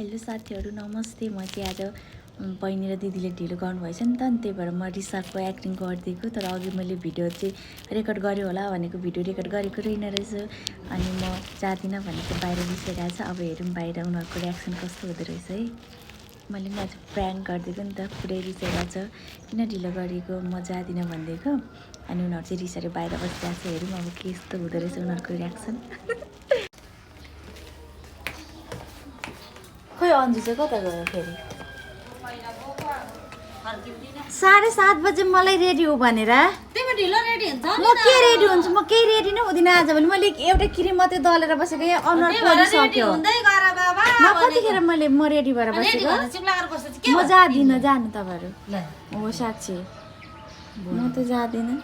Hello साथीहरू नमस्ते। म चाहिँ आज बहिनी र दिदीले ढिलो गर्नुभएछ नि त, अनि त्यही भएर म रिसाको एक्टिङ गरिदिएको। तर अघि मैले भिडियो चाहिँ रेकर्ड गरेँ होला भनेको भिडियो रेकर्ड गरेको रहेन रहेछ। अनि म जाँदिनँ भनेको बाहिर रिसाइरहेको छ। अब हेरौँ बाहिर उनीहरूको रियाक्सन कस्तो हुँदो रहेछ है। मैले नि आज प्र्याङ्क गरिदिएको नि त, पुरै रिसाइरहेको छ। किन ढिलो गरेको, म जाँदिनँ भनिदिएको। अनि उनीहरू चाहिँ रिसाएर बाहिर बसिरहेको छ। हेरौँ अब के यस्तो हुँदो रहेछ उनीहरूको रियाक्सन। खोइ अन्जु चाहिँ कता गयो फेरि? 7:30 बजे मलाई रेडी हो भनेर। तिमी ढिलो रेडी हुन्छ नि? म के रेडी हुन्छु? म केही रेडी नै हुँदिनँ आज भने। मैले एउटा क्रिम मात्रै दलेर बसेको, यहाँ अनुहार पोलिसक्यो। हुँदै गर बाबा। म कतिखेर म रेडी भएर बसेको? म जाँदिनँ, जानु तपाईँहरू। हो साँच्ची म त जाँदिनँ।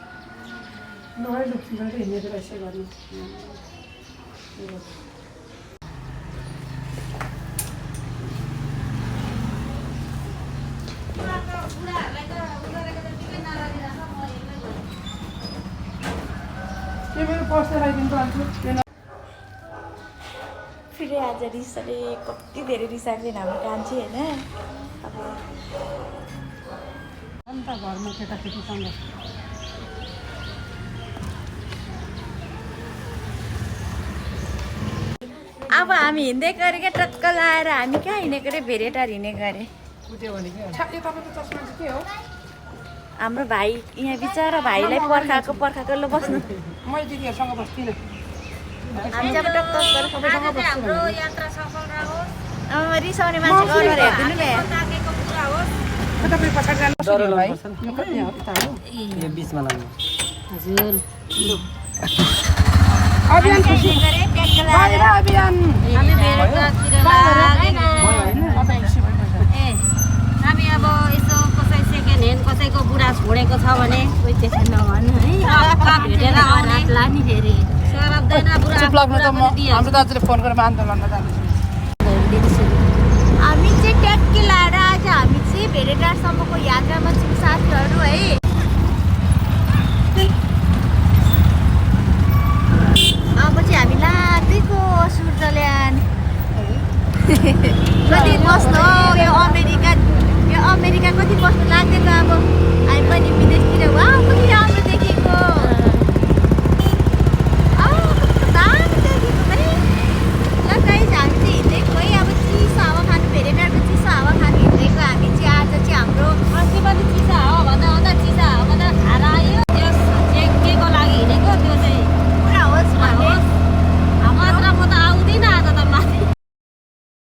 फेरि आज रिसाले कति धेरै रिसाएको छैन हाम्रो काम चाहिँ होइन। अन्त घरमा केटाकेटीसँग अब हामी हिँड्दै गरेँ क्या, टक्क लाएर हामी कहाँ हिँडेको रे? भेरेटार हिँडेको अरे। हाम्रो भाइ यहाँ बिचरा भाइलाई पर्खाएको ल बस्नु। मैले दिदीहरूसँग बस्दिनँ। हामी चाहिँ अब टक्क सबैसँग बस्छु। हाम्रो यात्रा सफल रहोस्। अब रिसाउने मान्छेको अनुहार हेरिदिनु नि। ताकेको पुरा होस्। तपाईँ पछाडि जानुहोस् न भाइ। यो कति हो त हो? यो बीचमा लाग्नु। हजुर। अभियान खुसी गरे बाहिर अभियान। हामी भेरेटारतिर लागेको। हामी अब यसो कसै सेकेन्ड ह्यान्ड कसैको बुढा छोडेको छ भने कोही त्यसै नभन्नु है। भेटेर आउने लाने फेरि सरब्दैन बुढा। चुप लाग्नु त, म हाम्रो दाजुले फोन गरेर आन्दोलनमा जाँदैछु। हामी चाहिँ ट्याक्की लाएर आज हामी चाहिँ भेरेटारसम्मको यात्रामा छौँ साथीहरू है। अब चाहिँ हामी लाग्दैको स्विजरल्यान्ड। कति बस्नु हो? यो अमेरिका कति बस्नु लाग्दैको। अब हामी पनि विदेशतिर वा पनि राम्रो देखेको।